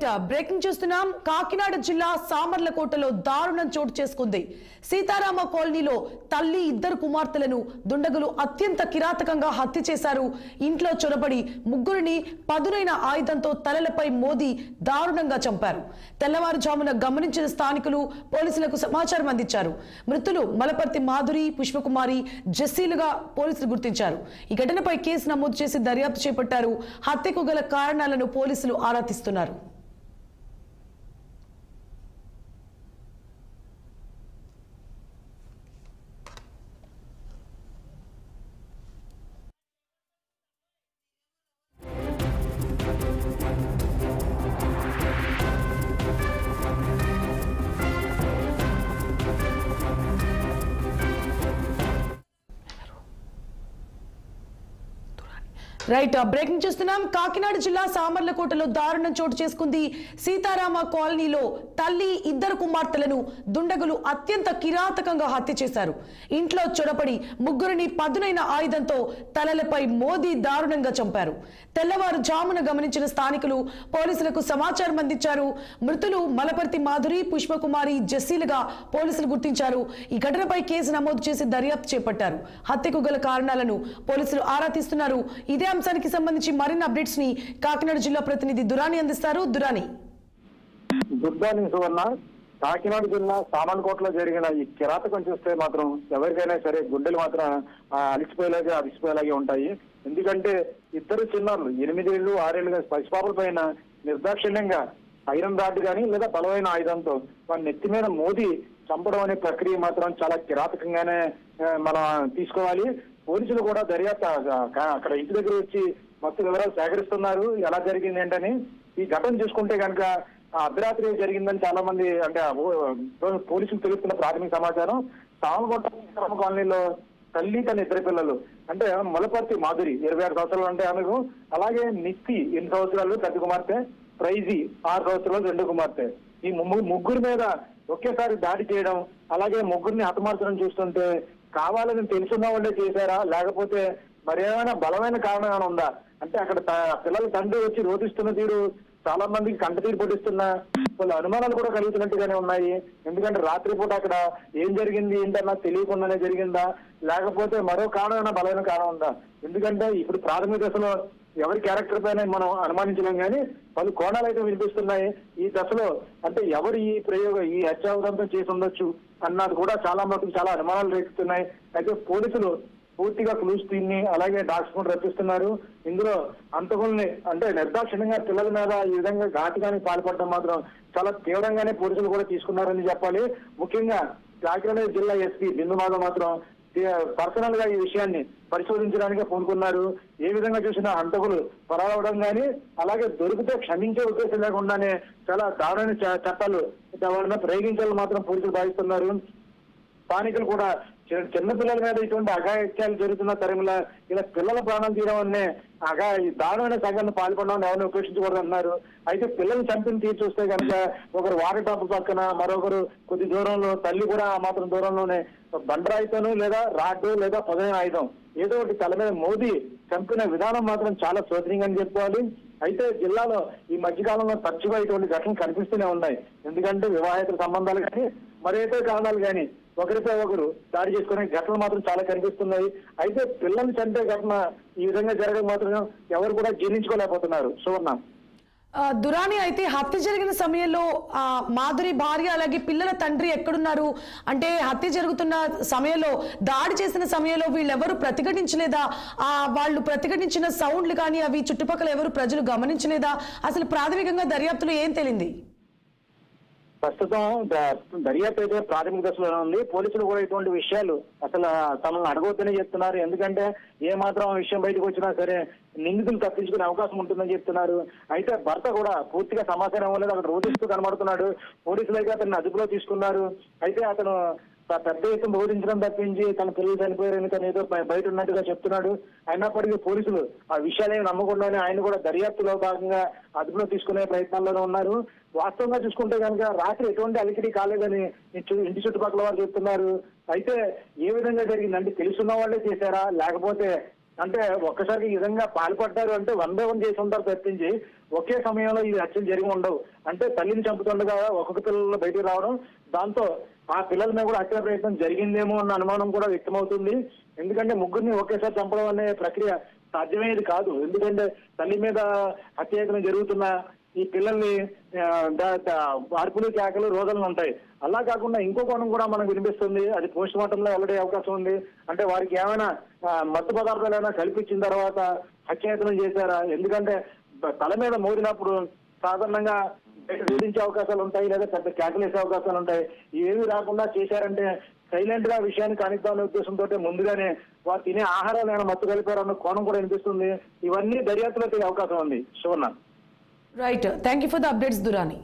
Right breaking చూస్తున్నాం. కాకినాడ జిల్లా సామర్లకోటలో దారుణం చోటు చేసుకుంది. సీతారామ కాలనీలో తల్లి ఇద్దరు కుమార్తెలను దుండగులు అత్యంత కిరాతకంగా హత్య చేశారు. ఇంట్లో చొరబడి ముగ్గురిని పదునైన ఆయుధంతో తలలపై మోది దారుణంగా చంపారు. తెల్లవారుజామున గమనించిన స్థానికులు పోలీసులకు సమాచారం అందించారు. మృతులు మలపర్తి మాధురి, పుష్పకుమారి, జెస్సీలుగా పోలీసులు గుర్తించారు. ఈ ఘటనపై కేసు నమోదు చేసి దర్యాప్తు చేపట్టారు. హత్యకు గల కారణాలను పోలీసులు ఆరా తీస్తున్నారు. రైట్ బ్రేకింగ్ చూస్తున్నాం. కాకినాడ జిల్లా సామర్లకోటలో దారుణం చోటు చేసుకుంది. సీతారామ కాలనీలో తల్లి ఇద్దరు కుమార్తెలను దుండగులు అత్యంత కిరాతకంగా హత్య చేశారు. ఇంట్లో చొరపడి ముగ్గురిని పదునైన ఆయుధంతో తలలపై మోది దారుణంగా చంపారు. తెల్లవారుజామున గమనించిన స్థానికులు పోలీసులకు సమాచారం అందించారు. మృతులు మలపర్తి మాధురి, పుష్పకుమారి, జెస్సీలుగా పోలీసులు గుర్తించారు. ఈ ఘటనపై కేసు నమోదు చేసి దర్యాప్తు చేపట్టారు. హత్యకు గల కారణాలను పోలీసులు ఆరా తీస్తున్నారు. ఇదే అంశానికి సంబంధించి మరిన్ని అప్డేట్స్ ని కాకినాడ జిల్లా ప్రతినిధి దురాని అందిస్తారు. దురాని. కాకినాడ జిల్లా సామర్లకోటలో జరిగిన ఈ కిరాతకం చూస్తే మాత్రం ఎవరికైనా సరే గుండెలు మాత్రం అలిసిపోయేలాగే ఉంటాయి. ఎందుకంటే ఇద్దరు చిన్నారులు 8 ఏళ్ళు 6 ఏళ్ళు పసిపాపల పైన నిర్దాక్షిణ్యంగా ఐరన్ రాడ్ కానీ లేదా బలమైన ఆయుధంతో వారి నెత్తి మీద మోదీ చంపడం అనే ప్రక్రియ మాత్రం చాలా కిరాతకంగానే మనం తీసుకోవాలి. పోలీసులు కూడా దర్యాప్తు అక్కడ ఇంటి దగ్గర వచ్చి మొత్తం వివరాలు సేకరిస్తున్నారు. ఎలా జరిగింది ఏంటని. ఈ ఘటన చూసుకుంటే కనుక అర్ధరాత్రి జరిగిందని చాలా మంది అంటే పోలీసులు తెలుస్తున్న ప్రాథమిక సమాచారం. సామర్లకోట కాలనీలో తల్లి తన ఇద్దరు పిల్లలు అంటే మలపర్తి మాధురి 26 సంవత్సరాలు అంటే ఆమెకు, అలాగే నిత్తి 8 సంవత్సరాలు పెద్ద కుమార్తె, ప్రైజీ 6 సంవత్సరాలు 2 కుమార్తె. ఈ ముగ్గురి మీద ఒకేసారి దాడి చేయడం, అలాగే ముగ్గురిని హతమార్చడం చూస్తుంటే కావాలని తెలుసున్న వాళ్ళే చేశారా లేకపోతే మరేమైనా బలమైన కారణం ఏమైనా ఉందా అంటే అక్కడ పిల్లల తండ్రి వచ్చి రోధిస్తున్న తీరు చాలా మందికి కంటతీరు పట్టిస్తున్న వాళ్ళు అనుమానాలు కూడా కలుగుతున్నట్టుగానే ఉన్నాయి. ఎందుకంటే రాత్రిపూట అక్కడ ఏం జరిగింది ఏంటన్నా తెలియకుండానే జరిగిందా లేకపోతే మరో కారణమైనా బలమైన కారణం ఉందా? ఎందుకంటే ఇప్పుడు ప్రాథమిక దశలో ఎవరి క్యారెక్టర్ పైన మనం అనుమానించలేం కానీ పలు కోణాలు అయితే వినిపిస్తున్నాయి. ఈ దశలో అంటే ఎవరు ఈ ప్రయోగం ఈ హత్యావదంతం చేసి ఉండొచ్చు అన్నది కూడా చాలా మటుకు చాలా అనుమానాలు రేపుతున్నాయి. అయితే పోలీసులు పూర్తిగా క్లూస్ టీమ్ని అలాగే డాగ్స్ కూడా రప్పిస్తున్నారు. ఇందులో అంతకుల్ని అంటే నిర్దాక్షిణ్యంగా పిల్లల మీద ఈ విధంగా ఘాతుగానే పాల్పడడం మాత్రం చాలా తీవ్రంగానే పోలీసులు కూడా తీసుకున్నారని చెప్పాలి. ముఖ్యంగా కాకినాడ జిల్లా ఎస్పీ బిందుమాధవ్ మాత్రం పర్సనల్ గా ఈ విషయాన్ని పరిశోధించడానికి పూనుకున్నారు. ఏ విధంగా చూసినా హంతకులు పరావడం కానీ అలాగే దొరికితే క్షమించే ఉద్దేశం లేకుండానే చాలా దారుణ చట్టాలు వాళ్ళ ప్రయోగించాలని మాత్రం పోలీసులు భావిస్తున్నారు. స్థానికులు కూడా చిన్న పిల్లల మీద ఇటువంటి అఘాయిత్యాలు జరుగుతున్న తరంలో ఇలా పిల్లల ప్రాణం తీయడం అనే ఈ దారుణమైన సంఘటన పాల్పడడం ఎవరిని ఉపేక్షించకూడదు అన్నారు. అయితే పిల్లల్ని చంపిన తీరు చూస్తే కనుక ఒకరు వాటర్ టాప్ పక్కన మరొకరు కొద్ది దూరంలో, తల్లి కూడా ఆ మాత్రం దూరంలోనే బండరాయితోనూ లేదా రాడ్డు లేదా పదైన ఆయుధం ఏదో ఒకటి తల మీద మోదీ చంపిన విధానం మాత్రం చాలా శోచనీయంగా అని చెప్పుకోవాలి. అయితే జిల్లాలో ఈ మధ్యకాలంలో తరచుగా ఇటువంటి ఘటనలు కనిపిస్తూనే ఉన్నాయి. ఎందుకంటే వివాహేతర సంబంధాలు కానీ మరేదో కారణాలు కానీ ఒకరిపై ఒకరు దాడి చేసుకునే ఘటనలు మాత్రం చాలా కనిపిస్తున్నాయి. అయితే పిల్లల్ని చంపే ఘటన ఈ విధంగా జరగడం మాత్రం ఎవరు కూడా జీర్ణించుకోలేకపోతున్నారు. సువర్ణ. దురాని, అయితే హత్య జరిగిన సమయంలో మాధురి భార్య అలాగే పిల్లల తండ్రి ఎక్కడున్నారు? అంటే హత్య జరుగుతున్న సమయంలో దాడి చేసిన సమయంలో వీళ్ళెవరు ప్రతిఘటించలేదా? వాళ్ళు ప్రతిఘటించిన సౌండ్లు కానీ అవి చుట్టుపక్కల ఎవరు ప్రజలు గమనించలేదా? అసలు ప్రాథమికంగా దర్యాప్తులో ఏం తేలింది? ప్రస్తుతం దర్యాప్తు అయితే ప్రాథమిక దశలోనే ఉంది. పోలీసులు కూడా ఇటువంటి విషయాలు అసలు తమను అడగవద్దనే చెప్తున్నారు. ఎందుకంటే ఏ మాత్రం విషయం బయటకు వచ్చినా సరే నిందితులు తప్పించుకునే అవకాశం ఉంటుందని చెప్తున్నారు. అయితే భర్త కూడా పూర్తిగా సమాచారం ఇవ్వలేదు, అక్కడ రోధిస్తూ కనబడుతున్నాడు. పోలీసులు అయితే అతన్ని అదుపులో తీసుకున్నారు. అయితే అతను పెద్ద ఎత్తున బోధించడం తప్పించి తన పిల్లలు చనిపోయారని తను ఏదో బయట ఉన్నట్టుగా చెప్తున్నాడు. అయినప్పటికీ పోలీసులు ఆ విషయాలేమి నమ్మకుండానే ఆయన కూడా దర్యాప్తులో భాగంగా అదుపులో తీసుకునే ప్రయత్నాల్లోనే ఉన్నారు. వాస్తవంగా చూసుకుంటే కనుక రాత్రి ఎటువంటి అలికిడి కాలేదని ఇంటి చుట్టుపక్కల వారు చెప్తున్నారు. అయితే ఏ విధంగా జరిగిందంటే తెలుసున్న వాళ్ళే చేశారా లేకపోతే అంటే ఒక్కసారి ఈ విధంగా పాల్పడ్డారు అంటే 1 by 1 చేసి ఉంటారు తప్పించి ఒకే సమయంలో ఈ హత్యలు జరిగి ఉండవు. అంటే తల్లిని చంపుతుండగా ఒక్కొక్క పిల్లలు బయటికి రావడం, దాంతో ఆ పిల్లల మీద కూడా హత్య ప్రయత్నం జరిగిందేమో అన్న అనుమానం కూడా వ్యక్తమవుతుంది. ఎందుకంటే ముగ్గురిని ఒకేసారి చంపడం అనే ప్రక్రియ సాధ్యమయ్యేది కాదు. ఎందుకంటే తల్లి మీద హత్యాయత్నం జరుగుతున్న ఈ పిల్లల్ని అర్పులు కేకలు రోజులు ఉంటాయి. అలా కాకుండా ఇంకో కోణం కూడా మనకు వినిపిస్తుంది. అది పోస్ట్ మార్టం లో వెల్లడే అవకాశం ఉంది. అంటే వారికి ఏమైనా మత్తు పదార్థాలు ఏమైనా కల్పించిన తర్వాత హత్యాయత్నం చేశారా? ఎందుకంటే తల మీద మోదినప్పుడు సాధారణంగా వేధించే అవకాశాలు ఉంటాయి, లేదా పెద్ద కేకలు వేసే అవకాశాలు ఉంటాయి. ఏమీ రాకుండా చేశారంటే సైలెంట్ గా విషయాన్ని కానిద్దామనే ఉద్దేశంతో ముందుగానే వారు తినే ఆహారాలు ఏమైనా మత్తు కలిపారన్న కోణం కూడా వినిపిస్తుంది. ఇవన్నీ దర్యాప్తులో తెలియ అవకాశం ఉంది. Shivanna. Right, thank you for the updates Durani.